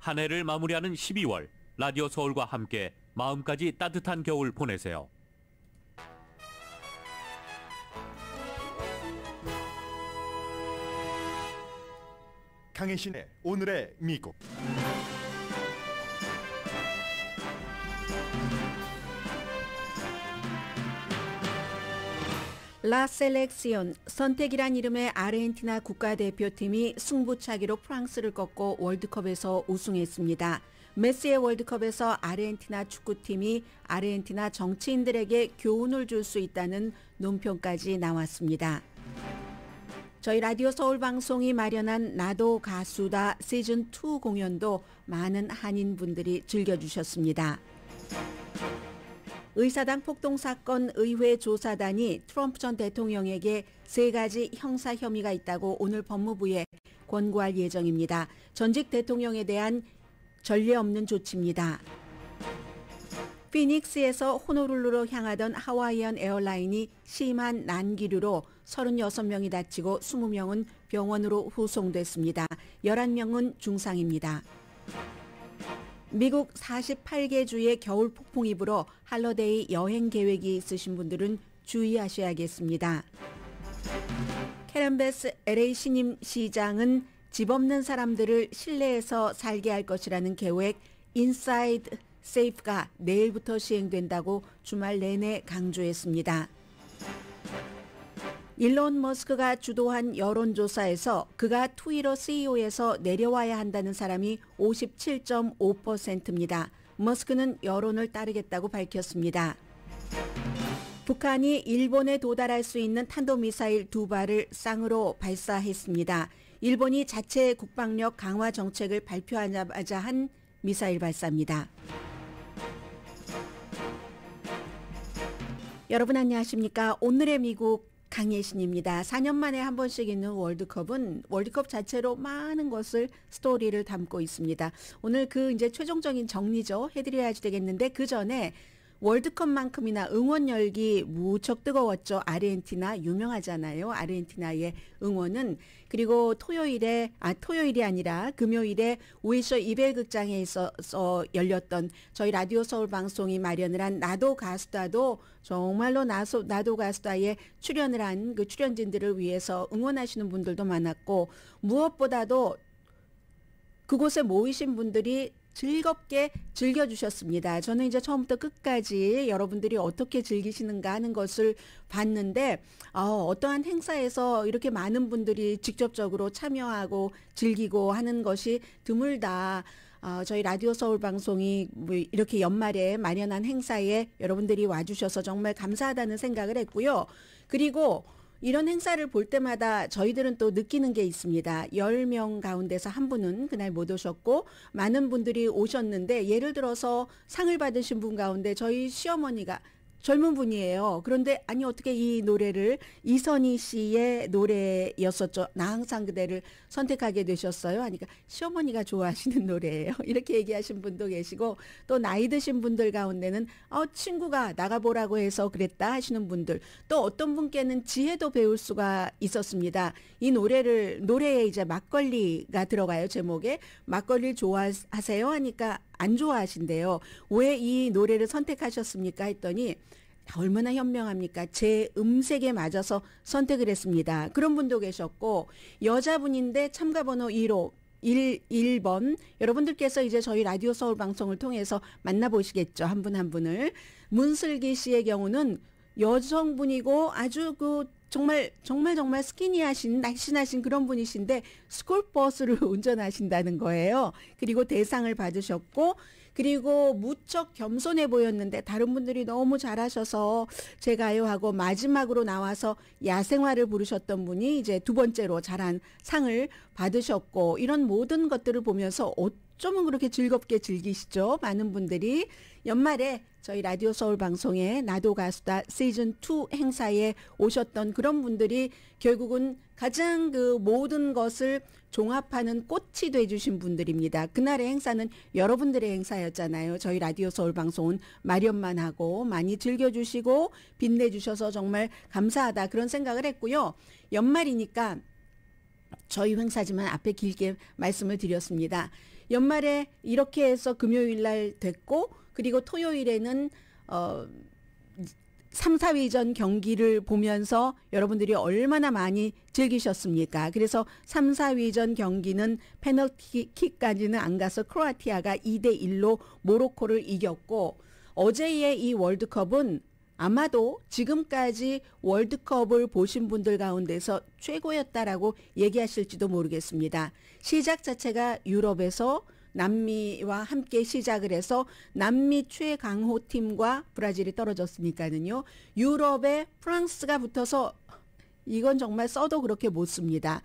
한 해를 마무리하는 12월, 라디오 서울과 함께 마음까지 따뜻한 겨울 보내세요. 강혜신의 오늘의 미국. 라 셀렉시온, 선택이란 이름의 아르헨티나 국가대표팀이 승부차기로 프랑스를 꺾고 월드컵에서 우승했습니다. 메시의 월드컵에서 아르헨티나 축구팀이 아르헨티나 정치인들에게 교훈을 줄 수 있다는 논평까지 나왔습니다. 저희 라디오 서울 방송이 마련한 나도 가수다 시즌2 공연도 많은 한인분들이 즐겨주셨습니다. 의사당 폭동사건 의회 조사단이 트럼프 전 대통령에게 3가지 형사 혐의가 있다고 오늘 법무부에 권고할 예정입니다. 전직 대통령에 대한 전례 없는 조치입니다. 피닉스에서 호놀룰루로 향하던 하와이안 에어라인이 심한 난기류로 36명이 다치고 20명은 병원으로 후송됐습니다. 11명은 중상입니다. 미국 48개 주의 겨울 폭풍이 불어 할러데이 여행 계획이 있으신 분들은 주의하셔야겠습니다. 캐런 베스 LA 신임 시장은 집 없는 사람들을 실내에서 살게 할 것이라는 계획 인사이드 세이프가 내일부터 시행된다고 주말 내내 강조했습니다. 일론 머스크가 주도한 여론조사에서 그가 트위터 CEO에서 내려와야 한다는 사람이 57.5%입니다. 머스크는 여론을 따르겠다고 밝혔습니다. 북한이 일본에 도달할 수 있는 탄도미사일 2발을 쌍으로 발사했습니다. 일본이 자체 국방력 강화 정책을 발표하자마자 한 미사일 발사입니다. 여러분 안녕하십니까? 오늘의 미국 강예신입니다. 4년 만에 한 번씩 있는 월드컵은 월드컵 자체로 많은 것을 스토리를 담고 있습니다. 오늘 이제 최종적인 정리죠. 해드려야 되겠는데 그 전에 월드컵만큼이나 응원 열기 무척 뜨거웠죠. 아르헨티나 유명하잖아요. 아르헨티나의 응원은. 그리고 토요일이 아니라 금요일에 우이쇼 이벨극장에 있어서 열렸던 저희 라디오 서울 방송이 마련을 한 나도 가수다도 정말로 나도 가수다에 출연을 한 그 출연진들을 위해서 응원하시는 분들도 많았고 무엇보다도 그곳에 모이신 분들이 즐겁게 즐겨주셨습니다. 저는 이제 처음부터 끝까지 여러분들이 어떻게 즐기시는가 하는 것을 봤는데 어떠한 행사에서 이렇게 많은 분들이 직접적으로 참여하고 즐기고 하는 것이 드물다. 저희 라디오 서울 방송이 이렇게 연말에 마련한 행사에 여러분들이 와주셔서 정말 감사하다는 생각을 했고요. 그리고 이런 행사를 볼 때마다 저희들은 또 느끼는 게 있습니다. 10명 가운데서 한 분은 그날 못 오셨고 많은 분들이 오셨는데 예를 들어서 상을 받으신 분 가운데 저희 시어머니가 젊은 분이에요. 그런데 아니 어떻게 이 노래를 이선희 씨의 노래였었죠. 나 항상 그대를 선택하게 되셨어요. 하니까 시어머니가 좋아하시는 노래예요. 이렇게 얘기하신 분도 계시고 또 나이 드신 분들 가운데는 친구가 나가보라고 해서 그랬다 하시는 분들 또 어떤 분께는 지혜도 배울 수가 있었습니다. 이 노래에 이제 막걸리가 들어가요. 제목에 막걸리를 좋아하세요 하니까 안 좋아하신대요. 왜 이 노래를 선택하셨습니까? 했더니 얼마나 현명합니까? 제 음색에 맞아서 선택을 했습니다. 그런 분도 계셨고 여자분인데 참가번호 1번 여러분들께서 이제 저희 라디오 서울 방송을 통해서 만나보시겠죠. 한 분 한 분을. 문슬기 씨의 경우는 여성분이고 아주 정말 스키니하신 날씬하신 그런 분이신데 스쿨버스를 운전하신다는 거예요. 그리고 대상을 받으셨고 그리고 무척 겸손해 보였는데 다른 분들이 너무 잘하셔서 제가요 하고 마지막으로 나와서 야생화를 부르셨던 분이 이제 두 번째로 잘한 상을 받으셨고 이런 모든 것들을 보면서 어쩌면 그렇게 즐겁게 즐기시죠. 많은 분들이 연말에 저희 라디오 서울 방송에 나도 가수다 시즌2 행사에 오셨던 그런 분들이 결국은 가장 모든 것을 종합하는 꽃이 돼주신 분들입니다. 그날의 행사는 여러분들의 행사였잖아요. 저희 라디오 서울 방송은 마련만 하고 많이 즐겨주시고 빛내주셔서 정말 감사하다 그런 생각을 했고요. 연말이니까 저희 행사지만 앞에 길게 말씀을 드렸습니다. 연말에 이렇게 해서 금요일 날 됐고 그리고 토요일에는 3, 4위전 경기를 보면서 여러분들이 얼마나 많이 즐기셨습니까? 그래서 3, 4위전 경기는 페널티킥까지는 안 가서 크로아티아가 2대1로 모로코를 이겼고 어제의 이 월드컵은 아마도 지금까지 월드컵을 보신 분들 가운데서 최고였다라고 얘기하실지도 모르겠습니다. 시작 자체가 유럽에서 남미와 함께 시작을 해서 남미 최강호 팀과 브라질이 떨어졌으니까는요. 유럽에 프랑스가 붙어서 이건 정말 써도 그렇게 못 씁니다.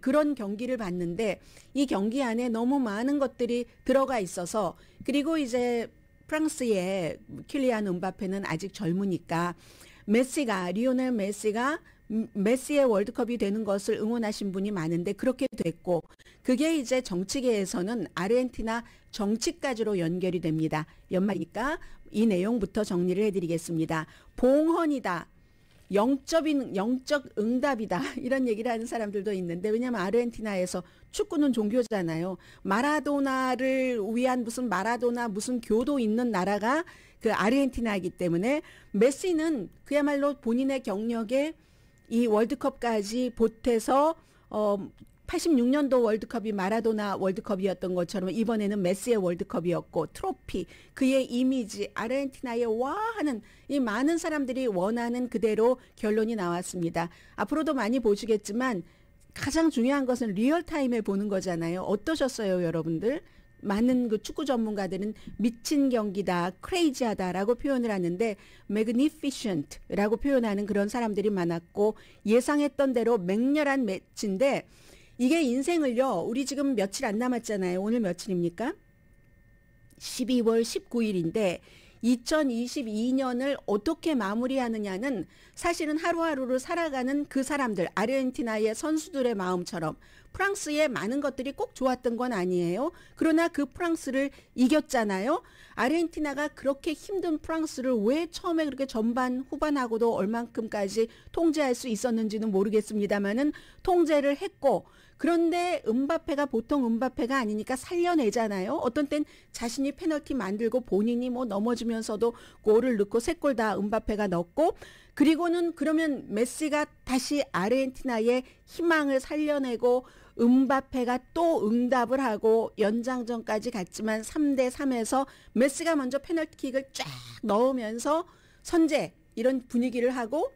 그런 경기를 봤는데 이 경기 안에 너무 많은 것들이 들어가 있어서 그리고 이제 프랑스의 킬리안 음바페는 아직 젊으니까 리오넬 메시가 메시의 월드컵이 되는 것을 응원하신 분이 많은데 그렇게 됐고 그게 이제 정치계에서는 아르헨티나 정치까지로 연결이 됩니다. 연말이니까 이 내용부터 정리를 해드리겠습니다. 봉헌이다. 영적 응답이다. 이런 얘기를 하는 사람들도 있는데 왜냐하면 아르헨티나에서 축구는 종교잖아요. 마라도나를 위한 무슨 교도 있는 나라가 그 아르헨티나이기 때문에 메시는 그야말로 본인의 경력에 이 월드컵까지 보태서 86년도 월드컵이 마라도나 월드컵이었던 것처럼 이번에는 메시의 월드컵이었고 트로피, 그의 이미지, 아르헨티나의 와 하는 이 많은 사람들이 원하는 그대로 결론이 나왔습니다. 앞으로도 많이 보시겠지만 가장 중요한 것은 리얼타임에 보는 거잖아요. 어떠셨어요, 여러분들? 많은 그 축구 전문가들은 미친 경기다, 크레이지하다라고 표현을 하는데 magnificent라고 표현하는 그런 사람들이 많았고 예상했던 대로 맹렬한 매치인데 이게 인생을요. 우리 지금 며칠 안 남았잖아요. 오늘 며칠입니까? 12월 19일인데 2022년을 어떻게 마무리하느냐는 사실은 하루하루를 살아가는 그 사람들, 아르헨티나의 선수들의 마음처럼 프랑스의 많은 것들이 꼭 좋았던 건 아니에요. 그러나 그 프랑스를 이겼잖아요. 아르헨티나가 그렇게 힘든 프랑스를 왜 처음에 그렇게 전반 후반하고도 얼만큼까지 통제할 수 있었는지는 모르겠습니다만은 통제를 했고 그런데 음바페가 보통 음바페가 아니니까 살려내잖아요. 어떤 땐 자신이 페널티 만들고 본인이 뭐 넘어지면서도 골을 넣고 3골 다 음바페가 넣고 그리고는 그러면 메시가 다시 아르헨티나의 희망을 살려내고 음바페가 또 응답을 하고 연장전까지 갔지만 3대3에서 메시가 먼저 페널티킥을 쫙 넣으면서 선제 이런 분위기를 하고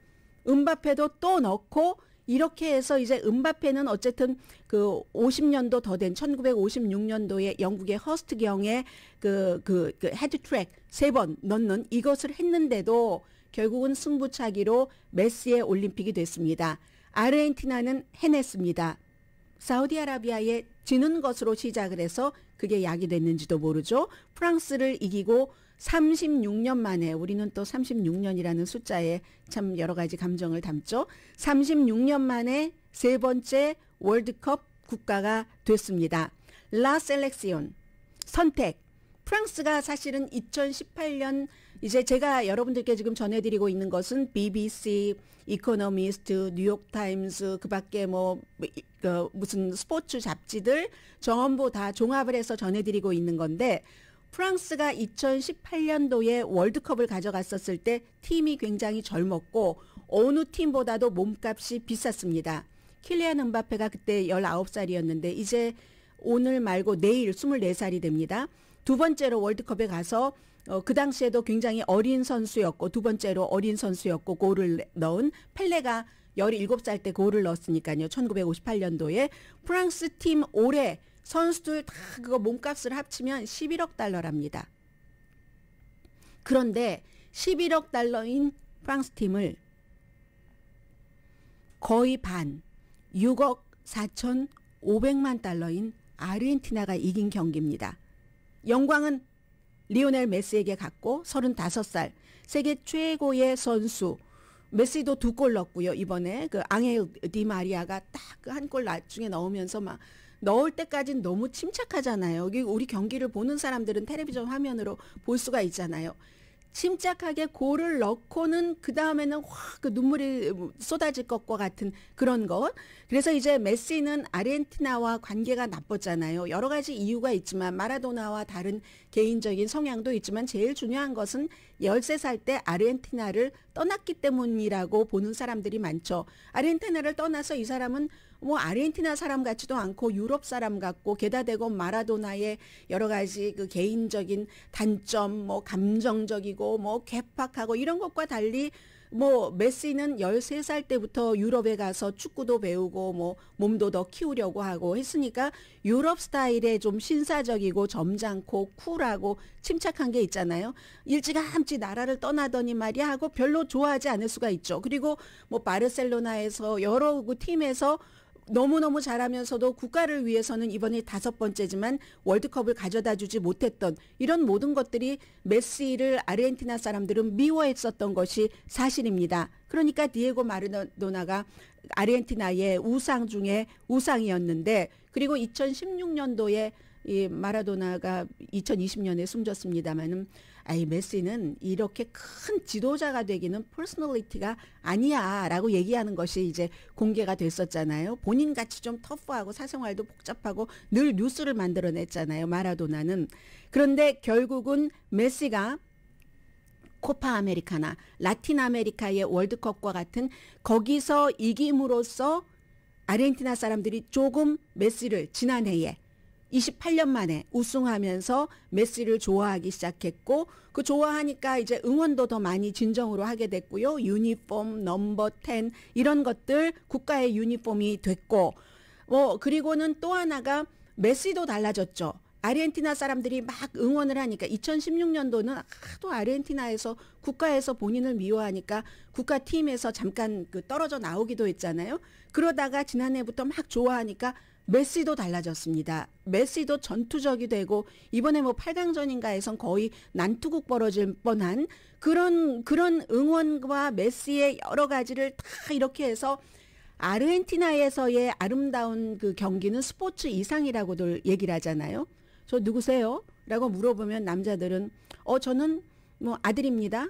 음바페도 또 넣고 이렇게 해서 이제 음바페는 어쨌든 그 50년도 더 된 1956년도에 영국의 허스트 경의 그 헤드트릭 3번 넣는 이것을 했는데도 결국은 승부차기로 메시의 올림픽이 됐습니다. 아르헨티나는 해냈습니다. 사우디아라비아에 지는 것으로 시작을 해서 그게 약이 됐는지도 모르죠. 프랑스를 이기고 36년 만에 우리는 또 36년이라는 숫자에 참 여러 가지 감정을 담죠. 36년 만에 세 번째 월드컵 국가가 됐습니다. 라 셀렉시온 선택. 프랑스가 사실은 2018년 이제 제가 여러분들께 지금 전해드리고 있는 것은 BBC, 이코노미스트, 뉴욕타임스 그밖에 무슨 스포츠 잡지들 전부 다 종합을 해서 전해드리고 있는 건데 프랑스가 2018년도에 월드컵을 가져갔었을 때 팀이 굉장히 젊었고 어느 팀보다도 몸값이 비쌌습니다. 킬리안 음바페가 그때 19살이었는데 이제 오늘 말고 내일 24살이 됩니다. 두 번째로 월드컵에 가서 그 당시에도 굉장히 어린 선수였고 두 번째로 어린 선수였고 골을 넣은 펠레가 17살 때 골을 넣었으니까요. 1958년도에 프랑스 팀 올해 선수들 다 그거 몸값을 합치면 11억 달러랍니다. 그런데 11억 달러인 프랑스 팀을 거의 반 6억 4,500만 달러인 아르헨티나가 이긴 경기입니다. 영광은 리오넬 메시에게 갔고 35살 세계 최고의 선수 메시도 2골 넣었고요. 이번에 그 앙헬 디마리아가 딱 그 한 골 나중에 넣으면서 막 넣을 때까지는 너무 침착하잖아요. 우리 경기를 보는 사람들은 텔레비전 화면으로 볼 수가 있잖아요. 침착하게 골을 넣고는 그 다음에는 확 그 눈물이 쏟아질 것과 같은 그런 것. 그래서 이제 메시는 아르헨티나와 관계가 나빴잖아요. 여러 가지 이유가 있지만 마라도나와 다른 개인적인 성향도 있지만 제일 중요한 것은 13살 때 아르헨티나를 떠났기 때문이라고 보는 사람들이 많죠. 아르헨티나를 떠나서 이 사람은 뭐 아르헨티나 사람 같지도 않고 유럽 사람 같고 게다 대고 마라도나의 여러 가지 그 개인적인 단점 뭐 감정적이고 뭐 괴팍하고 이런 것과 달리 뭐 메시는 13살 때부터 유럽에 가서 축구도 배우고 뭐 몸도 더 키우려고 하고 했으니까 유럽 스타일의 좀 신사적이고 점잖고 쿨하고 침착한 게 있잖아요. 일찌감치 나라를 떠나더니 말이야 하고 별로 좋아하지 않을 수가 있죠. 그리고 뭐 바르셀로나에서 여러 그 팀에서 너무너무 잘하면서도 국가를 위해서는 이번이 5번째지만 월드컵을 가져다 주지 못했던 이런 모든 것들이 메시를 아르헨티나 사람들은 미워했었던 것이 사실입니다. 그러니까 디에고 마라도나가 아르헨티나의 우상 중에 우상이었는데 그리고 2016년도에 이 마라도나가 2020년에 숨졌습니다마는 메시는 이렇게 큰 지도자가 되기는 퍼스널리티가 아니야 라고 얘기하는 것이 이제 공개가 됐었잖아요. 본인같이 좀 터프하고 사생활도 복잡하고 늘 뉴스를 만들어냈잖아요. 마라도나는. 그런데 결국은 메시가 코파 아메리카나, 라틴 아메리카의 월드컵과 같은 거기서 이김으로써 아르헨티나 사람들이 조금 메시를 지난해에 28년 만에 우승하면서 메시를 좋아하기 시작했고 그 좋아하니까 이제 응원도 더 많이 진정으로 하게 됐고요. 유니폼, 넘버 10 이런 것들 국가의 유니폼이 됐고 그리고는 또 하나가 메시도 달라졌죠. 아르헨티나 사람들이 막 응원을 하니까 2016년도는 하도 아르헨티나에서 국가에서 본인을 미워하니까 국가팀에서 잠깐 그 떨어져 나오기도 했잖아요. 그러다가 지난해부터 막 좋아하니까 메시도 달라졌습니다. 메시도 전투적이 되고 이번에 뭐 8강전인가에선 거의 난투극 벌어질 뻔한 그런 응원과 메시의 여러 가지를 다 이렇게 해서 아르헨티나에서의 아름다운 그 경기는 스포츠 이상이라고들 얘기를 하잖아요. 저 누구세요? 라고 물어보면 남자들은 저는 뭐 아들입니다.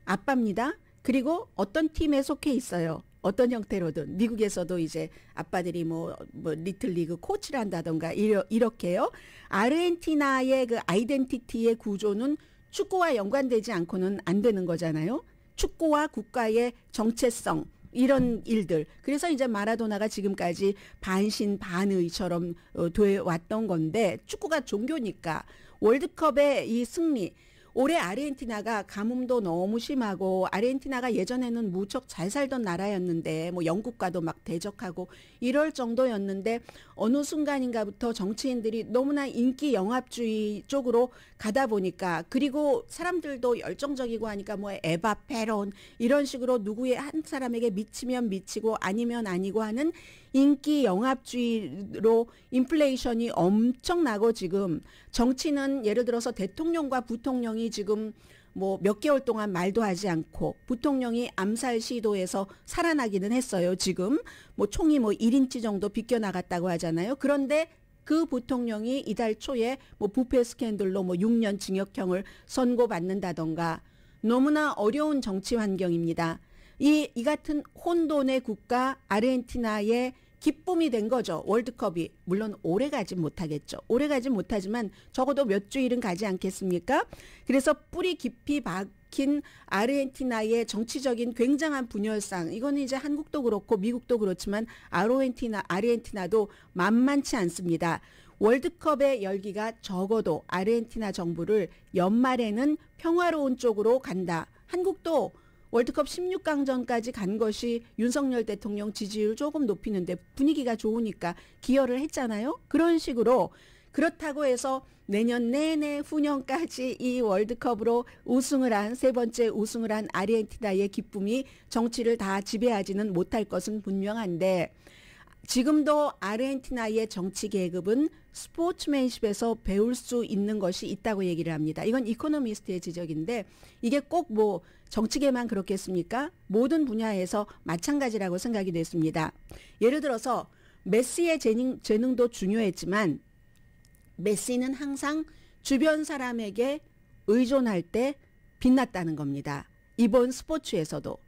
아빠입니다. 그리고 어떤 팀에 속해 있어요. 어떤 형태로든 미국에서도 이제 아빠들이 뭐 리틀리그 코치를 한다던가 이렇게요. 아르헨티나의 그 아이덴티티의 구조는 축구와 연관되지 않고는 안 되는 거잖아요. 축구와 국가의 정체성 이런 일들. 그래서 이제 마라도나가 지금까지 반신반의처럼 돼 왔던 건데 축구가 종교니까 월드컵의 이 승리 올해 아르헨티나가 가뭄도 너무 심하고 아르헨티나가 예전에는 무척 잘 살던 나라였는데 뭐 영국과도 막 대적하고 이럴 정도였는데 어느 순간인가부터 정치인들이 너무나 인기 영합주의 쪽으로 가다 보니까 그리고 사람들도 열정적이고 하니까 뭐 에바 페론 이런 식으로 누구의 한 사람에게 미치면 미치고 아니면 아니고 하는 인기 영합주의로 인플레이션이 엄청나고 지금 정치는 예를 들어서 대통령과 부통령이 지금 뭐 몇 개월 동안 말도 하지 않고 부통령이 암살 시도에서 살아나기는 했어요. 지금 뭐 총이 뭐 1인치 정도 비껴나갔다고 하잖아요. 그런데 그 부통령이 이달 초에 뭐 부패 스캔들로 뭐 6년 징역형을 선고받는다던가 너무나 어려운 정치 환경입니다. 이 같은 혼돈의 국가 아르헨티나의 기쁨이 된 거죠. 월드컵이. 물론 오래 가진 못하겠죠. 오래 가진 못하지만 적어도 몇 주일은 가지 않겠습니까? 그래서 뿌리 깊이 박힌 아르헨티나의 정치적인 굉장한 분열상 이거는 이제 한국도 그렇고 미국도 그렇지만 아르헨티나도 만만치 않습니다. 월드컵의 열기가 적어도 아르헨티나 정부를 연말에는 평화로운 쪽으로 간다. 한국도 월드컵 16강전까지 간 것이 윤석열 대통령 지지율 조금 높이는데 분위기가 좋으니까 기여를 했잖아요. 그런 식으로 그렇다고 해서 내년 내내 후년까지 이 월드컵으로 우승을 한 세 번째 우승을 한 아르헨티나의 기쁨이 정치를 다 지배하지는 못할 것은 분명한데 지금도 아르헨티나의 정치 계급은 스포츠맨십에서 배울 수 있는 것이 있다고 얘기를 합니다. 이건 이코노미스트의 지적인데 이게 꼭 뭐 정치계만 그렇겠습니까? 모든 분야에서 마찬가지라고 생각이 됐습니다. 예를 들어서 메시의 재능도 중요했지만 메시는 항상 주변 사람에게 의존할 때 빛났다는 겁니다. 이번 스포츠에서도.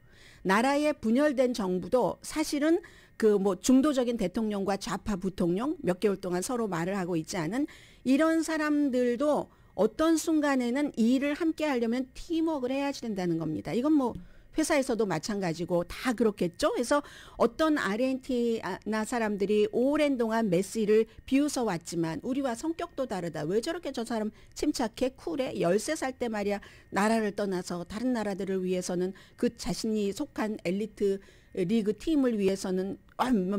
나라의 분열된 정부도 사실은 그 뭐 중도적인 대통령과 좌파 부통령 몇 개월 동안 서로 말을 하고 있지 않은 이런 사람들도 어떤 순간에는 이 일을 함께 하려면 팀워크를 해야 된다는 겁니다. 이건 뭐 회사에서도 마찬가지고 다 그렇겠죠. 그래서 어떤 아르헨티나 사람들이 오랜 동안 메시를 비웃어 왔지만 우리와 성격도 다르다. 왜 저렇게 저 사람 침착해 쿨해. 13살 때 말이야 나라를 떠나서 다른 나라들을 위해서는 그 자신이 속한 엘리트 리그 팀을 위해서는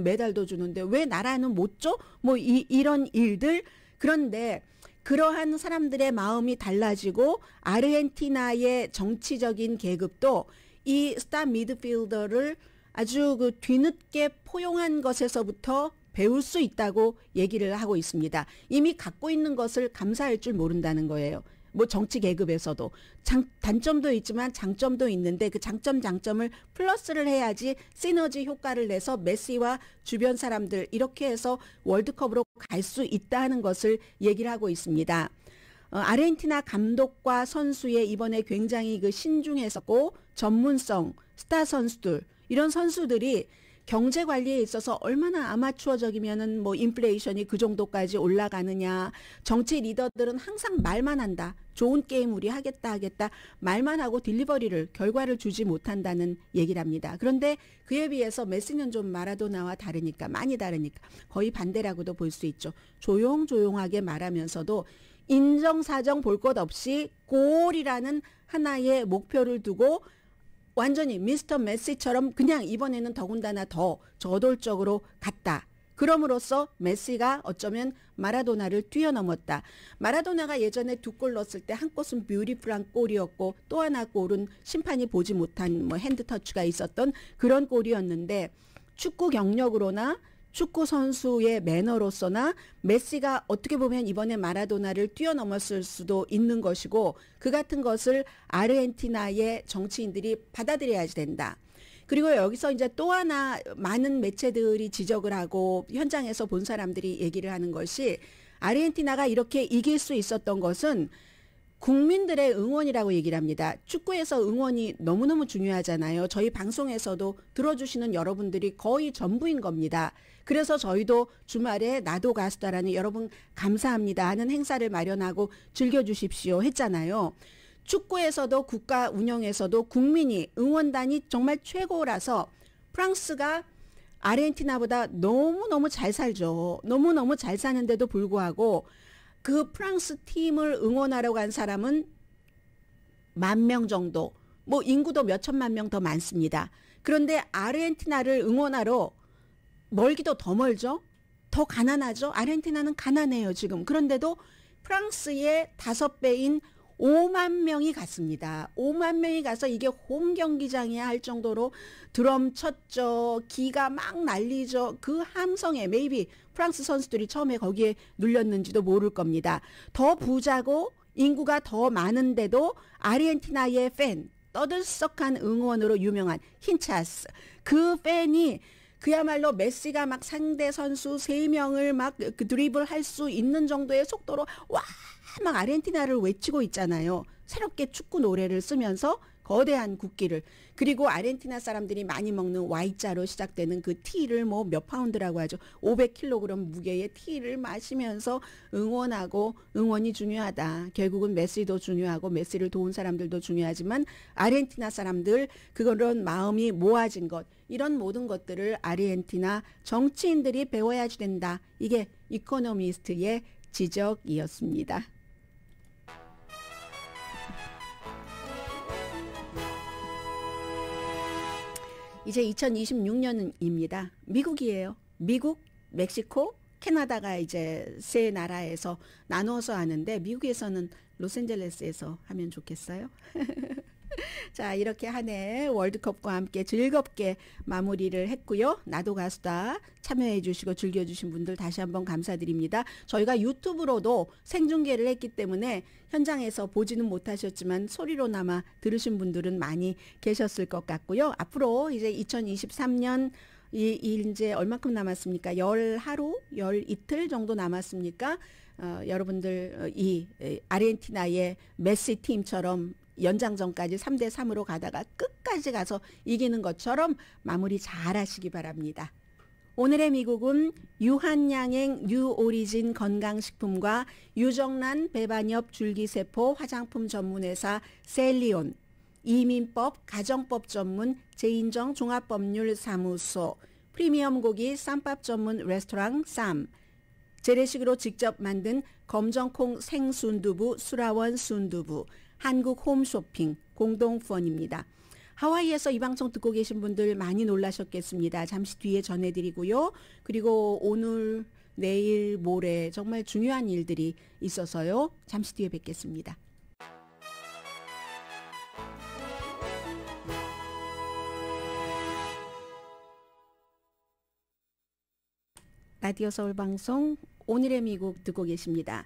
메달도 주는데 왜 나라는 못 줘? 뭐 이런 일들. 그런데 그러한 사람들의 마음이 달라지고 아르헨티나의 정치적인 계급도 이 스타 미드필더를 아주 그 뒤늦게 포용한 것에서부터 배울 수 있다고 얘기를 하고 있습니다. 이미 갖고 있는 것을 감사할 줄 모른다는 거예요. 뭐 정치 계급에서도 단점도 있지만 장점도 있는데 그 장점을 플러스를 해야지 시너지 효과를 내서 메시와 주변 사람들 이렇게 해서 월드컵으로 갈 수 있다는 것을 얘기를 하고 있습니다. 아르헨티나 감독과 선수의 이번에 굉장히 그 신중했었고 전문성, 스타 선수들 이런 선수들이 경제 관리에 있어서 얼마나 아마추어적이면은 뭐 인플레이션이 그 정도까지 올라가느냐. 정치 리더들은 항상 말만 한다. 좋은 게임 우리 하겠다 말만 하고 딜리버리를 결과를 주지 못한다는 얘기를 합니다. 그런데 그에 비해서 메시는 좀 마라도나와 다르니까 많이 다르니까 거의 반대라고도 볼 수 있죠. 조용조용하게 말하면서도 인정사정 볼 것 없이 골이라는 하나의 목표를 두고 완전히 미스터 메시처럼 그냥 이번에는 더군다나 더 저돌적으로 갔다. 그럼으로써 메시가 어쩌면 마라도나를 뛰어넘었다. 마라도나가 예전에 2골 넣었을 때 한 골은 뷰티풀한 골이었고 또 하나 골은 심판이 보지 못한 뭐 핸드터치가 있었던 그런 골이었는데 축구 경력으로나 축구 선수의 매너로서나 메시가 어떻게 보면 이번에 마라도나를 뛰어넘었을 수도 있는 것이고 그 같은 것을 아르헨티나의 정치인들이 받아들여야지 된다. 그리고 여기서 이제 또 하나 많은 매체들이 지적을 하고 현장에서 본 사람들이 얘기를 하는 것이 아르헨티나가 이렇게 이길 수 있었던 것은 국민들의 응원이라고 얘기를 합니다. 축구에서 응원이 너무너무 중요하잖아요. 저희 방송에서도 들어주시는 여러분들이 거의 전부인 겁니다. 그래서 저희도 주말에 나도 가수다라는 여러분 감사합니다 하는 행사를 마련하고 즐겨주십시오 했잖아요. 축구에서도 국가 운영에서도 국민이 응원단이 정말 최고라서 프랑스가 아르헨티나보다 너무너무 잘 살죠. 너무너무 잘 사는데도 불구하고 그 프랑스 팀을 응원하러 간 사람은 10,000명 정도, 뭐 인구도 몇 천만 명 더 많습니다. 그런데 아르헨티나를 응원하러 멀기도 더 멀죠. 더 가난하죠. 아르헨티나는 가난해요 지금. 그런데도 프랑스의 5배인 5만 명이 갔습니다. 5만 명이 가서 이게 홈 경기장이야 할 정도로 드럼 쳤죠. 기가 막 날리죠. 그 함성에 maybe 프랑스 선수들이 처음에 거기에 눌렸는지도 모를 겁니다. 더 부자고 인구가 더 많은데도 아르헨티나의 팬, 떠들썩한 응원으로 유명한 힌차스. 그 팬이 그야말로 메시가 막 상대 선수 3명을 막 그 드리블 할 수 있는 정도의 속도로 막 아르헨티나를 외치고 있잖아요. 새롭게 축구 노래를 쓰면서 거대한 국기를. 그리고 아르헨티나 사람들이 많이 먹는 Y자로 시작되는 그 티를 뭐 몇 파운드라고 하죠. 500kg 무게의 티를 마시면서 응원하고 응원이 중요하다. 결국은 메시도 중요하고 메시를 도운 사람들도 중요하지만 아르헨티나 사람들 그런 마음이 모아진 것 이런 모든 것들을 아르헨티나 정치인들이 배워야지 된다. 이게 이코노미스트의 지적이었습니다. 이제 2026년입니다. 미국이에요. 미국, 멕시코, 캐나다가 이제 세 나라에서 나눠서 하는데 미국에서는 로스앤젤레스에서 하면 좋겠어요. 자, 이렇게 한 해 월드컵과 함께 즐겁게 마무리를 했고요. 나도 가수다 참여해 주시고 즐겨주신 분들 다시 한번 감사드립니다. 저희가 유튜브로도 생중계를 했기 때문에 현장에서 보지는 못하셨지만 소리로나마 들으신 분들은 많이 계셨을 것 같고요. 앞으로 이제 2023년 이제 얼마큼 남았습니까? 10하루, 12틀 정도 남았습니까? 여러분들 이 아르헨티나의 메시 팀처럼 연장전까지 3대3으로 가다가 끝까지 가서 이기는 것처럼 마무리 잘 하시기 바랍니다. 오늘의 미국은 유한양행 뉴오리진 건강식품과 유정란 배반엽 줄기세포 화장품 전문회사 셀리온, 이민법 가정법 전문 제인정 종합법률사무소, 프리미엄 고기 쌈밥 전문 레스토랑 쌈, 재래식으로 직접 만든 검정콩 생순두부 수라원 순두부, 한국 홈쇼핑 공동후원입니다. 하와이에서 이 방송 듣고 계신 분들 많이 놀라셨겠습니다. 잠시 뒤에 전해드리고요. 그리고 오늘, 내일, 모레 정말 중요한 일들이 있어서요. 잠시 뒤에 뵙겠습니다. 라디오 서울 방송 오늘의 미국 듣고 계십니다.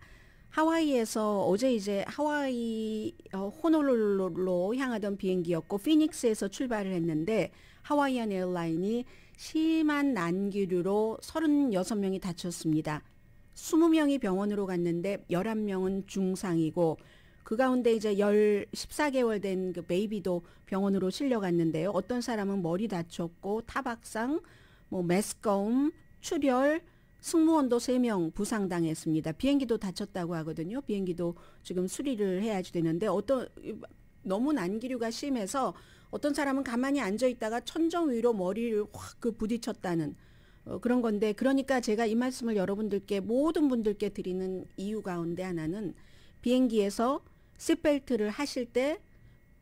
하와이에서 어제 이제 하와이 호놀룰루로 향하던 비행기였고 피닉스에서 출발을 했는데 하와이안 에어라인이 심한 난기류로 36명이 다쳤습니다. 20명이 병원으로 갔는데 11명은 중상이고 그 가운데 이제 14개월 된 그 베이비도 병원으로 실려갔는데요. 어떤 사람은 머리 다쳤고 타박상, 메스꺼움, 출혈, 승무원도 3명 부상당했습니다. 비행기도 다쳤다고 하거든요. 비행기도 지금 수리를 해야지 되는데 너무 난기류가 심해서 어떤 사람은 가만히 앉아 있다가 천정 위로 머리를 확 부딪혔다는 그런 건데, 그러니까 제가 이 말씀을 여러분들께 모든 분들께 드리는 이유 가운데 하나는 비행기에서 시트벨트를 하실 때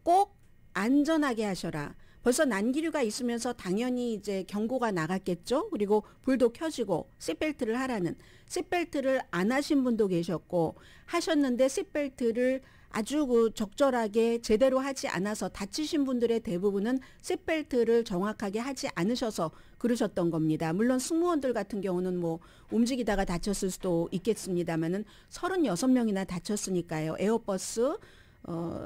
꼭 안전하게 하셔라. 벌써 난기류가 있으면서 당연히 이제 경고가 나갔겠죠. 그리고 불도 켜지고 시트벨트를 하라는. 시트벨트를 안 하신 분도 계셨고 하셨는데 시트벨트를 아주 적절하게 제대로 하지 않아서 다치신 분들의 대부분은 시트벨트를 정확하게 하지 않으셔서 그러셨던 겁니다. 물론 승무원들 같은 경우는 움직이다가 다쳤을 수도 있겠습니다만은 36명이나 다쳤으니까요. 에어버스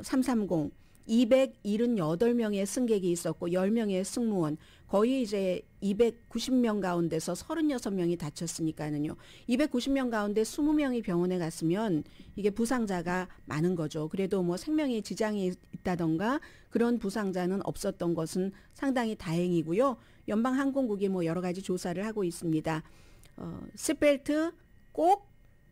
330 278명의 승객이 있었고 10명의 승무원, 거의 이제 290명 가운데서 36명이 다쳤으니까는요. 290명 가운데 20명이 병원에 갔으면 이게 부상자가 많은 거죠. 그래도 생명에 지장이 있다던가 그런 부상자는 없었던 것은 상당히 다행이고요. 연방항공국이 여러 가지 조사를 하고 있습니다. 시트벨트 꼭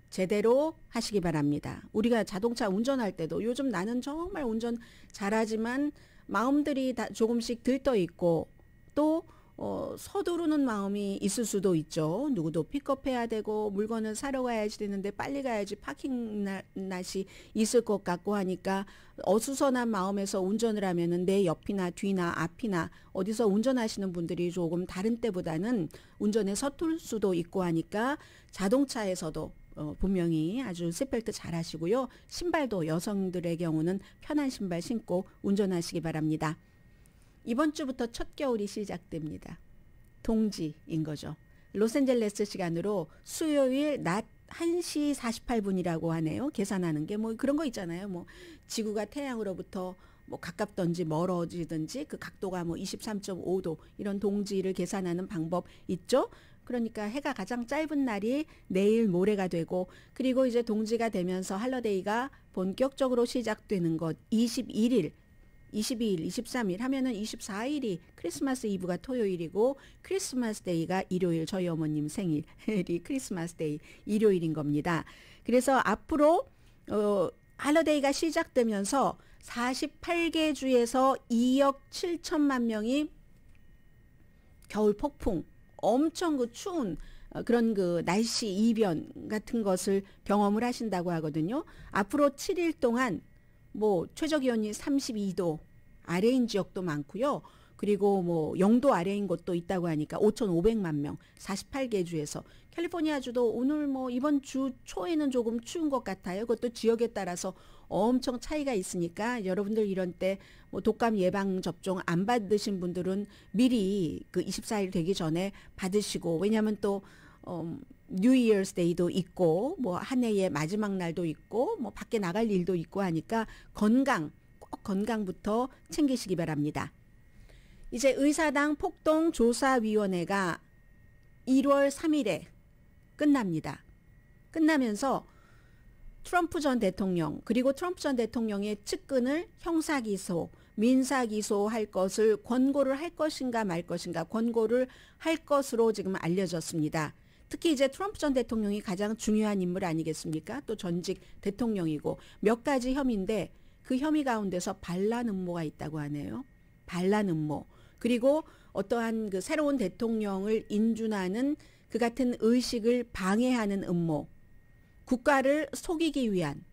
제대로 하시기 바랍니다. 우리가 자동차 운전할 때도 요즘 나는 정말 운전 잘하지만 마음들이 다 조금씩 들떠 있고 또 서두르는 마음이 있을 수도 있죠. 누구도 픽업해야 되고 물건을 사러 가야지 되는데 빨리 가야지 파킹낫이 있을 것 같고 하니까 어수선한 마음에서 운전을 하면은 내 옆이나 뒤나 앞이나 어디서 운전하시는 분들이 조금 다른 때보다는 운전에 서툴 수도 있고 하니까 자동차에서도 분명히 아주 시트벨트 잘 하시고요. 신발도 여성들의 경우는 편한 신발 신고 운전하시기 바랍니다. 이번 주부터 첫 겨울이 시작됩니다. 동지인 거죠. 로스앤젤레스 시간으로 수요일 낮 1시 48분이라고 하네요. 계산하는 게 그런 거 있잖아요. 지구가 태양으로부터 가깝든지 멀어지든지 그 각도가 23.5도 이런 동지를 계산하는 방법 있죠. 그러니까 해가 가장 짧은 날이 내일 모레가 되고 그리고 이제 동지가 되면서 할러데이가 본격적으로 시작되는 것 21일, 22일, 23일 하면은 24일이 크리스마스 이브가 토요일이고 크리스마스 데이가 일요일, 저희 어머님 생일이 크리스마스 데이 일요일인 겁니다. 그래서 앞으로 할러데이가 시작되면서 48개 주에서 2억 7천만 명이 겨울 폭풍 엄청 추운 그런 날씨 이변 같은 것을 경험을 하신다고 하거든요. 앞으로 7일 동안 최저 기온이 32도 아래인 지역도 많고요. 그리고 0도 아래인 곳도 있다고 하니까 5,500만 명 48개 주에서 캘리포니아주도 오늘 이번 주 초에는 조금 추운 것 같아요. 그것도 지역에 따라서 엄청 차이가 있으니까 여러분들 이런 때 독감 예방 접종 안 받으신 분들은 미리 24일 되기 전에 받으시고, 왜냐하면 또 뉴 이어스 데이도 있고 한 해의 마지막 날도 있고 밖에 나갈 일도 있고 하니까 꼭 건강부터 챙기시기 바랍니다. 이제 의사당 폭동 조사위원회가 1월 3일에 끝납니다. 끝나면서 트럼프 전 대통령 그리고 트럼프 전 대통령의 측근을 형사기소, 민사기소할 것을 권고를 할 것인가 말 것인가 권고를 할 것으로 지금 알려졌습니다. 특히 이제 트럼프 전 대통령이 가장 중요한 인물 아니겠습니까? 또 전직 대통령이고 몇 가지 혐의인데 그 혐의 가운데서 반란 음모가 있다고 하네요. 반란 음모. 그리고 어떠한 그 새로운 대통령을 인준하는 그 같은 의식을 방해하는 음모. 국가를 속이기 위한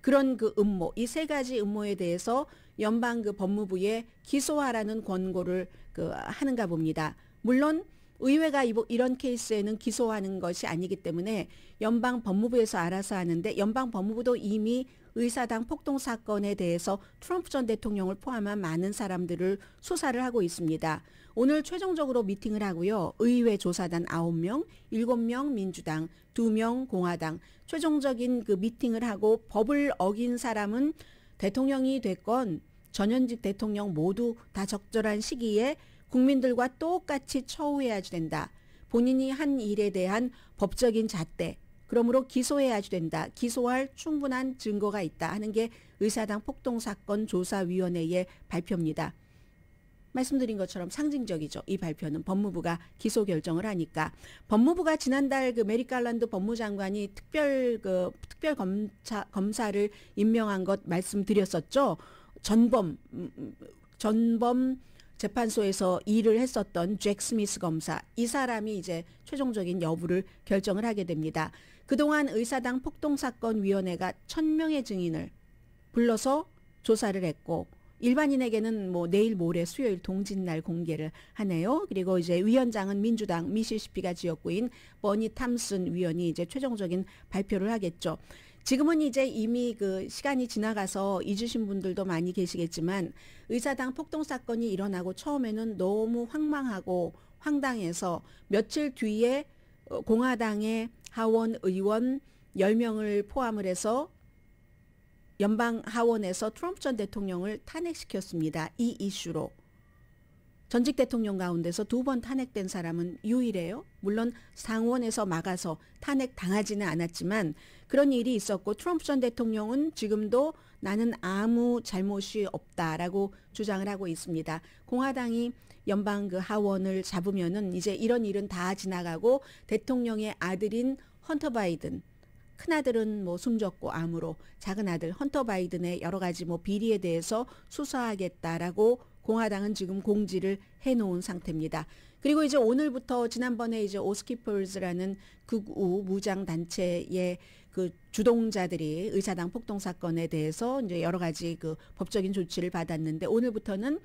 그런 그 음모. 이 세 가지 음모에 대해서 연방 그 법무부에 기소하라는 권고를 하는가 봅니다. 물론 의회가 이런 케이스에는 기소하는 것이 아니기 때문에 연방 법무부에서 알아서 하는데 연방 법무부도 이미 의사당 폭동 사건에 대해서 트럼프 전 대통령을 포함한 많은 사람들을 수사를 하고 있습니다. 오늘 최종적으로 미팅을 하고요. 의회 조사단 9명, 7명 민주당, 2명 공화당 최종적인 그 미팅을 하고 법을 어긴 사람은 대통령이 됐건 전현직 대통령 모두 다 적절한 시기에 국민들과 똑같이 처우해야지 된다. 본인이 한 일에 대한 법적인 잣대, 그러므로 기소해야지 된다. 기소할 충분한 증거가 있다 하는 게 의사당 폭동사건 조사위원회의 발표입니다. 말씀드린 것처럼 상징적이죠. 이 발표는 법무부가 기소 결정을 하니까. 법무부가 지난달 그 메릭 갈란드 법무장관이 특별 검사를 임명한 것 말씀드렸었죠. 전범 재판소에서 일을 했었던 잭 스미스 검사. 이 사람이 이제 최종적인 여부를 결정을 하게 됩니다. 그동안 의사당 폭동사건위원회가 1000명의 증인을 불러서 조사를 했고 일반인에게는 뭐 내일 모레 수요일 동짓날 공개를 하네요. 그리고 이제 위원장은 민주당 미시시피가 지역구인 버니 탐슨 위원이 이제 최종적인 발표를 하겠죠. 지금은 이제 이미 그 시간이 지나가서 잊으신 분들도 많이 계시겠지만 의사당 폭동 사건이 일어나고 처음에는 너무 황망하고 황당해서 며칠 뒤에 공화당의 하원 의원 10명을 포함을 해서 연방 하원에서 트럼프 전 대통령을 탄핵시켰습니다. 이 이슈로. 전직 대통령 가운데서 2번 탄핵된 사람은 유일해요. 물론 상원에서 막아서 탄핵 당하지는 않았지만 그런 일이 있었고 트럼프 전 대통령은 지금도 나는 아무 잘못이 없다라고 주장을 하고 있습니다. 공화당이 연방 그 하원을 잡으면은 이제 이런 일은 다 지나가고 대통령의 아들인 헌터 바이든 큰아들은 뭐 숨졌고 암으로 작은 아들 헌터 바이든의 여러 가지 뭐 비리에 대해서 수사하겠다라고 공화당은 지금 공지를 해놓은 상태입니다. 그리고 이제 오늘부터 지난번에 이제 오스키퍼즈라는 극우 무장 단체의 그 주동자들이 의사당 폭동 사건에 대해서 이제 여러 가지 그 법적인 조치를 받았는데 오늘부터는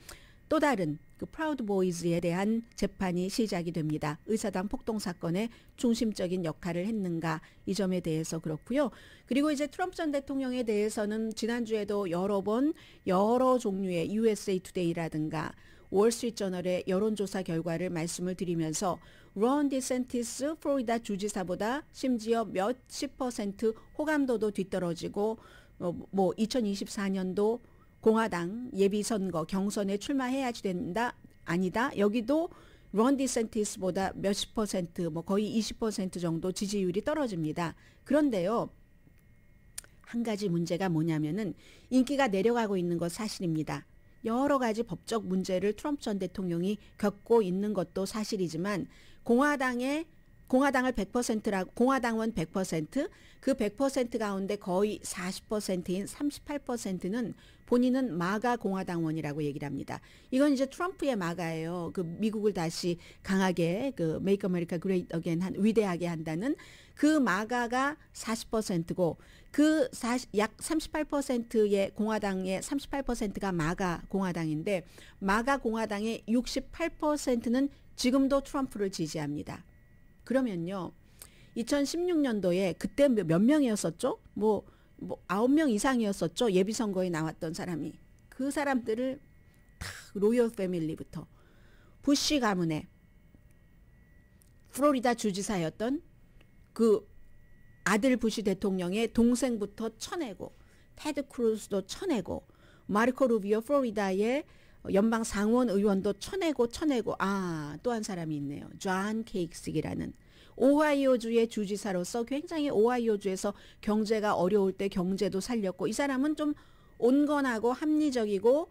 또 다른 그 프라우드 보이즈에 대한 재판이 시작이 됩니다. 의사당 폭동 사건의 중심적인 역할을 했는가 이 점에 대해서 그렇고요. 그리고 이제 트럼프 전 대통령에 대해서는 지난주에도 여러 번 여러 종류의 USA 투데이라든가 월스트리트저널의 여론조사 결과를 말씀을 드리면서 론 디센티스 플로리다 주지사보다 심지어 몇십 % 호감도도 뒤떨어지고 뭐 2024년도 공화당 예비선거 경선에 출마해야지 된다 아니다 여기도 론 디센티스보다 몇십 %, 뭐 거의 20% 정도 지지율이 떨어집니다. 그런데요 한 가지 문제가 뭐냐면은 인기가 내려가고 있는 것 사실입니다. 여러 가지 법적 문제를 트럼프 전 대통령이 겪고 있는 것도 사실이지만 공화당을 100%라고 공화당원 100%, 그 100% 가운데 거의 40%인 38%는 본인은 마가 공화당원이라고 얘기를 합니다. 이건 이제 트럼프의 마가예요. 그 미국을 다시 강하게 그 Make America Great Again 위대하게 한다는 그 마가가 40%고 그 약 38%의 공화당의 38%가 마가 공화당인데 마가 공화당의 68%는 지금도 트럼프를 지지합니다. 그러면요. 2016년도에 그때 몇 명이었었죠? 뭐 9명 이상이었었죠. 예비선거에 나왔던 사람이. 그 사람들을 다 로열 패밀리부터 부시 가문의 플로리다 주지사였던 그 아들 부시 대통령의 동생부터 쳐내고 테드 크루즈도 쳐내고 마르코 루비오 플로리다의 연방 상원 의원도 쳐내고 또 한 사람이 있네요. 존 케이크식이라는 오하이오주의 주지사로서 굉장히 오하이오주에서 경제가 어려울 때 경제도 살렸고 이 사람은 좀 온건하고 합리적이고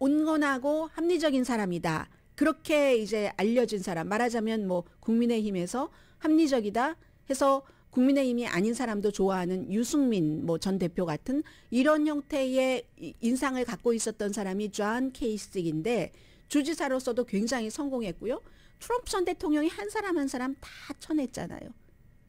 온건하고 합리적인 사람이다. 그렇게 이제 알려진 사람. 말하자면 뭐 국민의힘에서 합리적이다 해서 국민의힘이 아닌 사람도 좋아하는 유승민 뭐 전 대표 같은 이런 형태의 인상을 갖고 있었던 사람이 존 케이식인데 주지사로서도 굉장히 성공했고요. 트럼프 전 대통령이 한 사람 한 사람 다 쳐냈잖아요.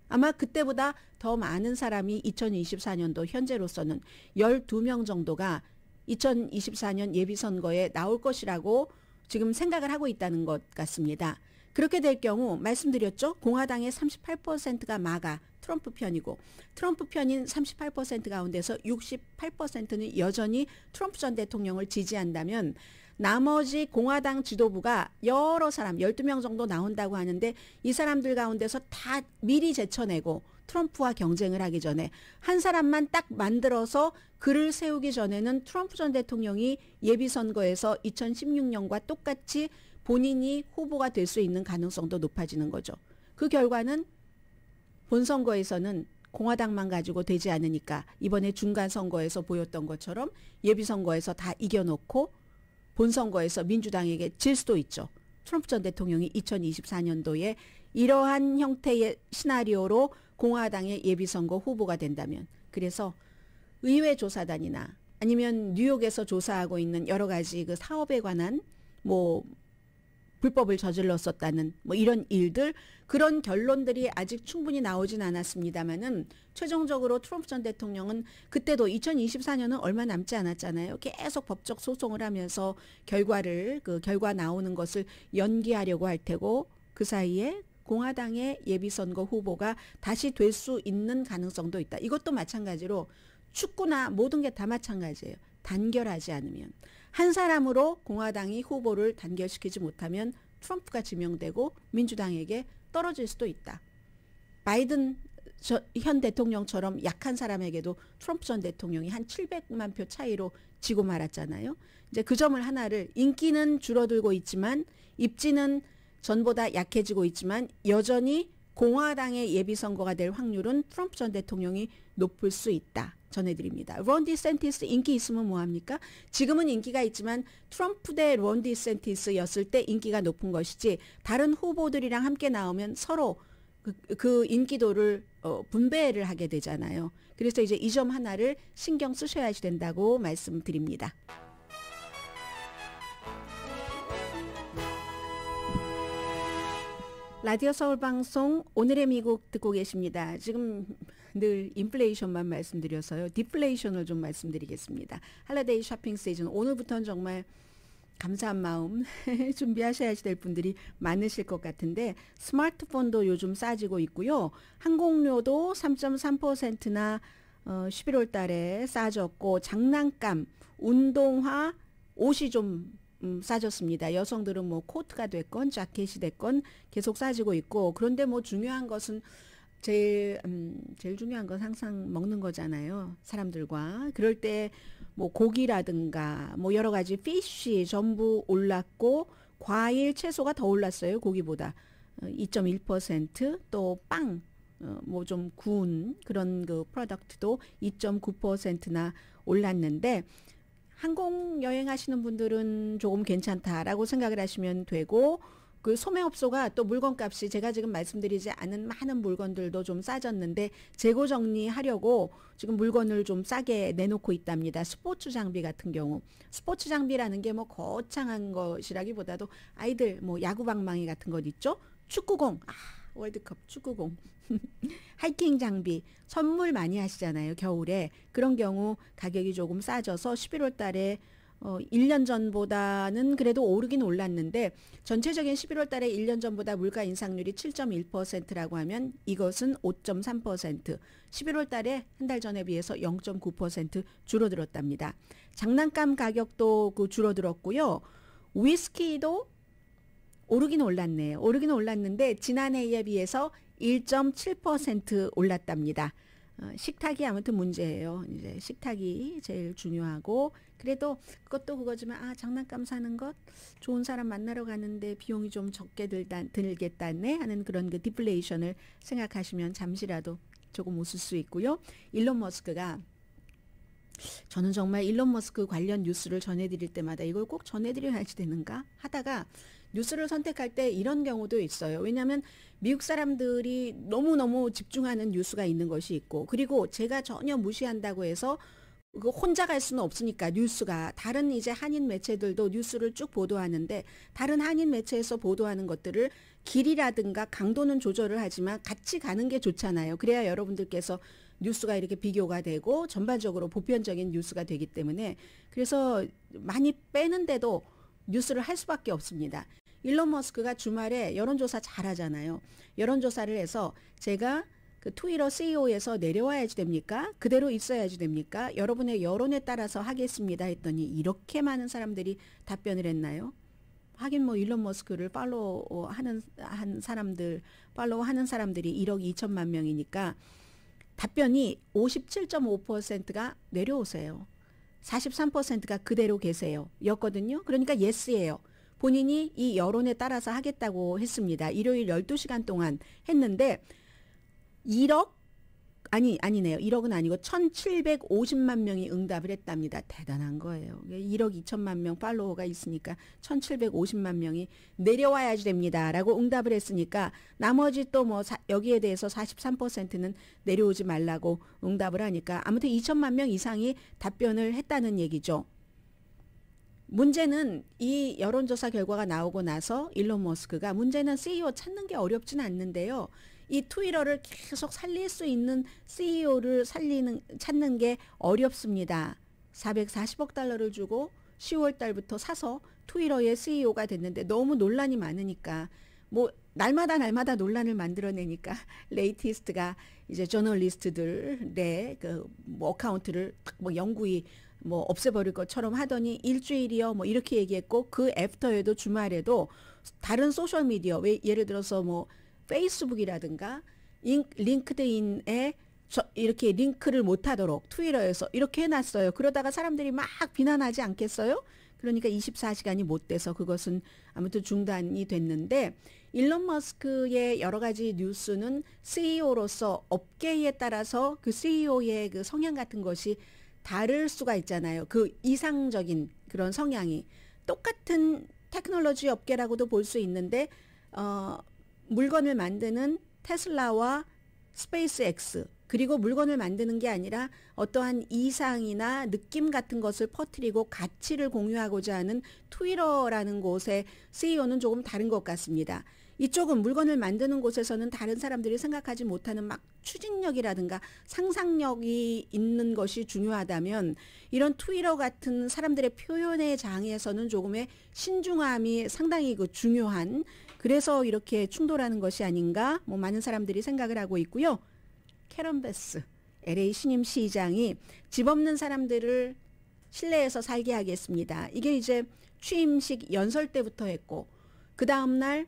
아마 그때보다 더 많은 사람이 2024년도 현재로서는 12명 정도가 2024년 예비선거에 나올 것이라고 지금 생각을 하고 있다는 것 같습니다. 그렇게 될 경우 말씀드렸죠. 공화당의 38%가 마가 트럼프 편이고 트럼프 편인 38% 가운데서 68%는 여전히 트럼프 전 대통령을 지지한다면 나머지 공화당 지도부가 여러 사람 12명 정도 나온다고 하는데 이 사람들 가운데서 다 미리 제쳐내고 트럼프와 경쟁을 하기 전에 한 사람만 딱 만들어서 그를 세우기 전에는 트럼프 전 대통령이 예비선거에서 2016년과 똑같이 본인이 후보가 될 수 있는 가능성도 높아지는 거죠. 그 결과는 본선거에서는 공화당만 가지고 되지 않으니까 이번에 중간선거에서 보였던 것처럼 예비선거에서 다 이겨놓고 본선거에서 민주당에게 질 수도 있죠. 트럼프 전 대통령이 2024년도에 이러한 형태의 시나리오로 공화당의 예비선거 후보가 된다면 그래서 의회 조사단이나 아니면 뉴욕에서 조사하고 있는 여러 가지 그 사업에 관한 뭐 불법을 저질렀었다는 뭐 이런 일들 그런 결론들이 아직 충분히 나오진 않았습니다만은 최종적으로 트럼프 전 대통령은 그때도 2024년은 얼마 남지 않았잖아요. 계속 법적 소송을 하면서 결과 나오는 것을 연기하려고 할 테고 그 사이에 공화당의 예비선거 후보가 다시 될 수 있는 가능성도 있다. 이것도 마찬가지로 축구나 모든 게 다 마찬가지예요. 단결하지 않으면 한 사람으로 공화당이 후보를 단결시키지 못하면 트럼프가 지명되고 민주당에게 떨어질 수도 있다. 바이든 현 대통령처럼 약한 사람에게도 트럼프 전 대통령이 한 700만 표 차이로 지고 말았잖아요. 이제 그 점을 하나를 인기는 줄어들고 있지만 입지는 전보다 약해지고 있지만 여전히 공화당의 예비선거가 될 확률은 트럼프 전 대통령이 높을 수 있다. 전해드립니다. 론 디센티스 인기 있으면 뭐합니까? 지금은 인기가 있지만 트럼프 대 론 디센티스였을 때 인기가 높은 것이지 다른 후보들이랑 함께 나오면 서로 그 인기도를 분배를 하게 되잖아요. 그래서 이제 이 점 하나를 신경 쓰셔야 된다고 말씀드립니다. 라디오 서울 방송 오늘의 미국 듣고 계십니다. 지금 늘 인플레이션만 말씀드려서요. 디플레이션을 좀 말씀드리겠습니다. 할리데이 쇼핑 시즌 오늘부터는 정말 감사한 마음 준비하셔야 될 분들이 많으실 것 같은데 스마트폰도 요즘 싸지고 있고요. 항공료도 3.3%나 11월 달에 싸졌고 장난감, 운동화, 옷이 좀 싸졌습니다. 여성들은 뭐 코트가 됐건 자켓이 됐건 계속 싸지고 있고 그런데 뭐 중요한 것은 제일 중요한 건 항상 먹는 거잖아요. 사람들과. 그럴 때 뭐 고기라든가 뭐 여러 가지 피쉬 전부 올랐고 과일 채소가 더 올랐어요. 고기보다 2.1% 또 빵 뭐 좀 구운 그런 그 프로덕트도 2.9%나 올랐는데 항공 여행하시는 분들은 조금 괜찮다라고 생각을 하시면 되고 그 소매업소가 또 물건값이 제가 지금 말씀드리지 않은 많은 물건들도 좀 싸졌는데 재고 정리하려고 지금 물건을 좀 싸게 내놓고 있답니다. 스포츠 장비 같은 경우 스포츠 장비라는 게 뭐 거창한 것이라기보다도 아이들 뭐 야구 방망이 같은 것 있죠. 축구공 월드컵 축구공 하이킹 장비 선물 많이 하시잖아요. 겨울에 그런 경우 가격이 조금 싸져서 11월 달에 1년 전보다는 그래도 오르긴 올랐는데 전체적인 11월 달에 1년 전보다 물가 인상률이 7.1%라고 하면 이것은 5.3% 11월 달에 한 달 전에 비해서 0.9% 줄어들었답니다. 장난감 가격도 줄어들었고요. 위스키도 오르긴 올랐네요. 오르긴 올랐는데 지난해에 비해서 1.7% 올랐답니다. 식탁이 아무튼 문제예요. 이제 식탁이 제일 중요하고 그래도 그것도 그거지만 장난감 사는 것 좋은 사람 만나러 가는데 비용이 좀 적게 들겠다네 하는 그런 그 디플레이션을 생각하시면 잠시라도 조금 웃을 수 있고요. 일론 머스크가 저는 정말 일론 머스크 관련 뉴스를 전해드릴 때마다 이걸 꼭 전해드려야지 되는가 하다가 뉴스를 선택할 때 이런 경우도 있어요. 왜냐하면 미국 사람들이 너무너무 집중하는 뉴스가 있는 것이 있고 그리고 제가 전혀 무시한다고 해서 그 혼자 갈 수는 없으니까 뉴스가 다른 이제 한인 매체들도 뉴스를 쭉 보도하는데 다른 한인 매체에서 보도하는 것들을 길이라든가 강도는 조절을 하지만 같이 가는 게 좋잖아요. 그래야 여러분들께서 뉴스가 이렇게 비교가 되고 전반적으로 보편적인 뉴스가 되기 때문에 그래서 많이 빼는데도 뉴스를 할 수밖에 없습니다. 일론 머스크가 주말에 여론조사 잘하잖아요. 여론조사를 해서 제가 그 트위터 CEO에서 내려와야지 됩니까? 그대로 있어야지 됩니까? 여러분의 여론에 따라서 하겠습니다 했더니 이렇게 많은 사람들이 답변을 했나요? 하긴 뭐 일론 머스크를 팔로우하는 사람들이 1억 2천만 명이니까 답변이 57.5%가 내려오세요. 43%가 그대로 계세요. 였거든요. 그러니까 예스예요. 본인이 이 여론에 따라서 하겠다고 했습니다. 일요일 12시간 동안 했는데 1억은 아니고 1750만 명이 응답을 했답니다. 대단한 거예요. 1억 2천만 명 팔로워가 있으니까 1750만 명이 내려와야지 됩니다. 라고 응답을 했으니까 나머지 또 뭐 여기에 대해서 43%는 내려오지 말라고 응답을 하니까 아무튼 2천만 명 이상이 답변을 했다는 얘기죠. 문제는 이 여론조사 결과가 나오고 나서 일론 머스크가 문제는 CEO 찾는 게 어렵진 않는데요. 이 트위터를 계속 살릴 수 있는 CEO를 찾는 게 어렵습니다. 440억 달러를 주고 10월 달부터 사서 트위터의 CEO가 됐는데 너무 논란이 많으니까 뭐 날마다 논란을 만들어내니까 레이티스트가 이제 저널리스트들의 그 뭐 어카운트를 뭐 영구히 뭐 없애버릴 것처럼 하더니 일주일이요 뭐 이렇게 얘기했고 그 애프터에도 주말에도 다른 소셜미디어 예를 들어서 뭐 페이스북이라든가 링크드인에 이렇게 링크를 못하도록 트위터에서 이렇게 해놨어요. 그러다가 사람들이 막 비난하지 않겠어요? 그러니까 24시간이 못 돼서 그것은 아무튼 중단이 됐는데 일론 머스크의 여러 가지 뉴스는 CEO로서 업계에 따라서 그 CEO의 그 성향 같은 것이 다를 수가 있잖아요. 그 이상적인 그런 성향이 똑같은 테크놀로지 업계라고도 볼 수 있는데 물건을 만드는 테슬라와 스페이스X 그리고 물건을 만드는 게 아니라 어떠한 이상이나 느낌 같은 것을 퍼뜨리고 가치를 공유하고자 하는 트위터라는 곳의 CEO는 조금 다른 것 같습니다. 이쪽은 물건을 만드는 곳에서는 다른 사람들이 생각하지 못하는 막 추진력이라든가 상상력이 있는 것이 중요하다면 이런 트위터 같은 사람들의 표현의 장에서는 조금의 신중함이 상당히 그 중요한 그래서 이렇게 충돌하는 것이 아닌가 뭐 많은 사람들이 생각을 하고 있고요. 캐런 베스 LA 신임 시장이 집 없는 사람들을 실내에서 살게 하겠습니다. 이게 이제 취임식 연설 때부터 했고 그 다음날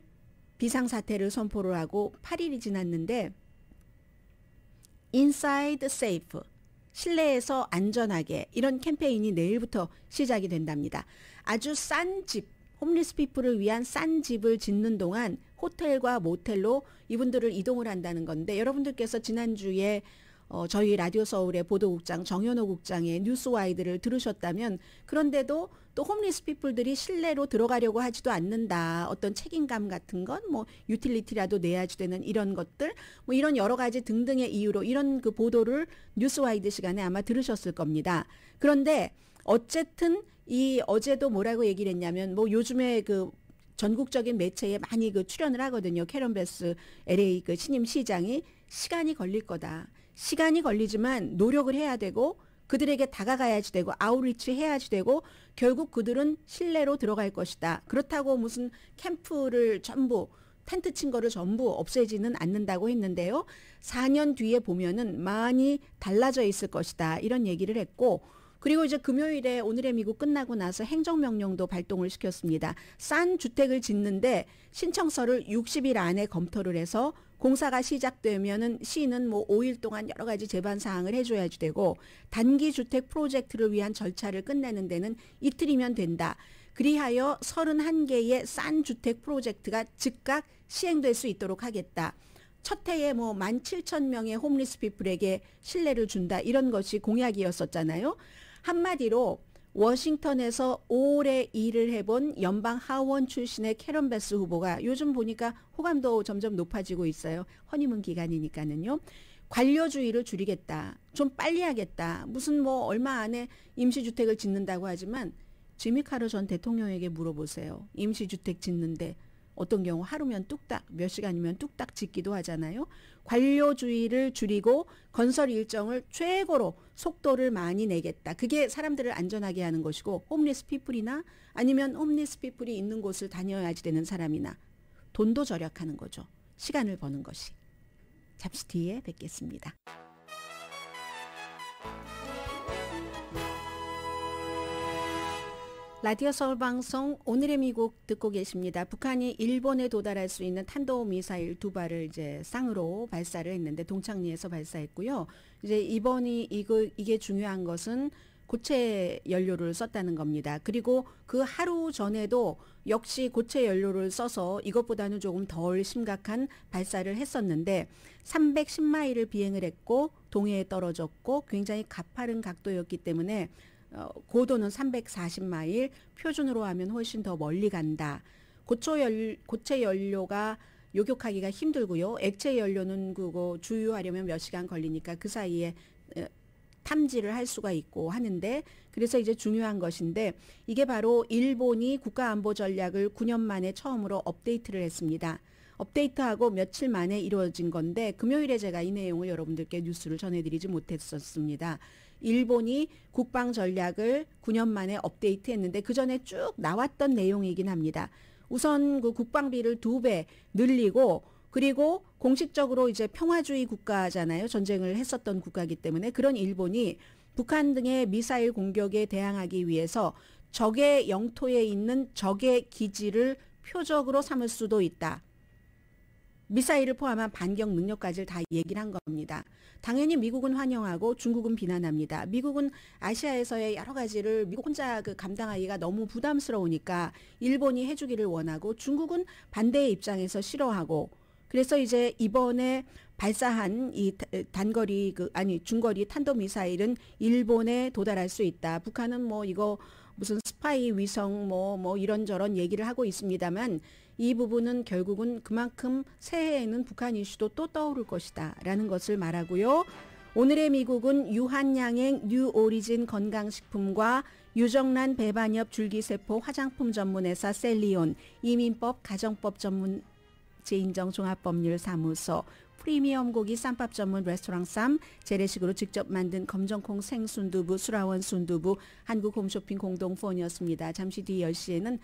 비상사태를 선포를 하고 8일이 지났는데 Inside Safe 실내에서 안전하게 이런 캠페인이 내일부터 시작이 된답니다. 아주 싼 집 홈리스 피플을 위한 싼 집을 짓는 동안 호텔과 모텔로 이분들을 이동을 한다는 건데 여러분들께서 지난주에 저희 라디오 서울의 보도국장 정현호 국장의 뉴스와이드를 들으셨다면 그런데도 또 홈리스 피플들이 실내로 들어가려고 하지도 않는다. 어떤 책임감 같은 건 뭐 유틸리티라도 내야지 되는 이런 것들 뭐 이런 여러 가지 등등의 이유로 이런 그 보도를 뉴스와이드 시간에 아마 들으셨을 겁니다. 그런데 어쨌든 이 어제도 뭐라고 얘기를 했냐면 뭐 요즘에 그 전국적인 매체에 많이 그 출연을 하거든요. 캐런 베스 LA 그 신임 시장이 시간이 걸릴 거다. 시간이 걸리지만 노력을 해야 되고 그들에게 다가가야지 되고 아웃리치 해야지 되고 결국 그들은 실내로 들어갈 것이다. 그렇다고 무슨 캠프를 전부 텐트 친 거를 전부 없애지는 않는다고 했는데요. 4년 뒤에 보면은 많이 달라져 있을 것이다. 이런 얘기를 했고 그리고 이제 금요일에 오늘의 미국 끝나고 나서 행정명령도 발동을 시켰습니다. 싼 주택을 짓는데 신청서를 60일 안에 검토를 해서 공사가 시작되면은 시는 뭐 5일 동안 여러 가지 제반 사항을 해줘야지 되고 단기 주택 프로젝트를 위한 절차를 끝내는 데는 이틀이면 된다. 그리하여 31개의 싼 주택 프로젝트가 즉각 시행될 수 있도록 하겠다. 첫 해에 뭐 17,000명의 홈리스 피플에게 신뢰를 준다. 이런 것이 공약이었었잖아요. 한마디로 워싱턴에서 오래 일을 해본 연방 하원 출신의 캐런 베스 후보가 요즘 보니까 호감도 점점 높아지고 있어요. 허니문 기간이니까는요. 관료주의를 줄이겠다. 좀 빨리 하겠다. 무슨 뭐 얼마 안에 임시주택을 짓는다고 하지만 지미 카터 전 대통령에게 물어보세요. 임시주택 짓는데 어떤 경우 하루면 뚝딱, 몇 시간이면 뚝딱 짓기도 하잖아요. 관료주의를 줄이고 건설 일정을 최고로 속도를 많이 내겠다. 그게 사람들을 안전하게 하는 것이고 홈리스 피플이나 아니면 홈리스 피플이 있는 곳을 다녀야지 되는 사람이나 돈도 절약하는 거죠. 시간을 버는 것이. 잠시 뒤에 뵙겠습니다. 라디오 서울 방송 오늘의 미국 듣고 계십니다. 북한이 일본에 도달할 수 있는 탄도미사일 2발을 이제 쌍으로 발사를 했는데 동창리에서 발사했고요. 이제 이번이 이게 중요한 것은 고체 연료를 썼다는 겁니다. 그리고 그 하루 전에도 역시 고체 연료를 써서 이것보다는 조금 덜 심각한 발사를 했었는데 310마일을 비행을 했고 동해에 떨어졌고 굉장히 가파른 각도였기 때문에 고도는 340마일, 표준으로 하면 훨씬 더 멀리 간다. 고체 연료가 요격하기가 힘들고요. 액체 연료는 그거 주유하려면 몇 시간 걸리니까 그 사이에 탐지를 할 수가 있고 하는데 그래서 이제 중요한 것인데 이게 바로 일본이 국가안보 전략을 9년 만에 처음으로 업데이트를 했습니다. 업데이트하고 며칠 만에 이루어진 건데 금요일에 제가 이 내용을 여러분들께 뉴스를 전해드리지 못했었습니다. 일본이 국방 전략을 9년 만에 업데이트했는데 그 전에 쭉 나왔던 내용이긴 합니다. 우선 그 국방비를 2배 늘리고 그리고 공식적으로 이제 평화주의 국가잖아요. 전쟁을 했었던 국가이기 때문에 그런 일본이 북한 등의 미사일 공격에 대항하기 위해서 적의 영토에 있는 적의 기지를 표적으로 삼을 수도 있다. 미사일을 포함한 반격 능력까지 다 얘기를 한 겁니다. 당연히 미국은 환영하고 중국은 비난합니다. 미국은 아시아에서의 여러 가지를 미국 혼자 감당하기가 너무 부담스러우니까 일본이 해주기를 원하고 중국은 반대의 입장에서 싫어하고 그래서 이제 이번에 발사한 이 중거리 탄도미사일은 일본에 도달할 수 있다. 북한은 뭐 이거 무슨 스파이 위성 뭐 이런저런 얘기를 하고 있습니다만 이 부분은 결국은 그만큼 새해에는 북한 이슈도 또 떠오를 것이다 라는 것을 말하고요. 오늘의 미국은 유한양행 뉴오리진 건강식품과 유정란 배반엽 줄기세포 화장품 전문회사 셀리온, 이민법 가정법 전문 재인정 종합법률사무소, 프리미엄 고기 쌈밥 전문 레스토랑 쌈, 재래식으로 직접 만든 검정콩 생순두부, 수라원 순두부, 한국 홈쇼핑 공동폰이었습니다. 잠시 뒤 10시에는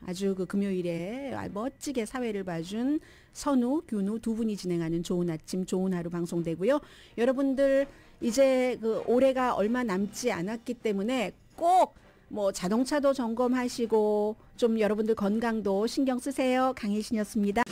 아주 그 금요일에 멋지게 사회를 봐준 선우, 균우 두 분이 진행하는 좋은 아침, 좋은 하루 방송되고요. 여러분들 이제 그 올해가 얼마 남지 않았기 때문에 꼭 뭐 자동차도 점검하시고 좀 여러분들 건강도 신경 쓰세요. 강혜신이었습니다.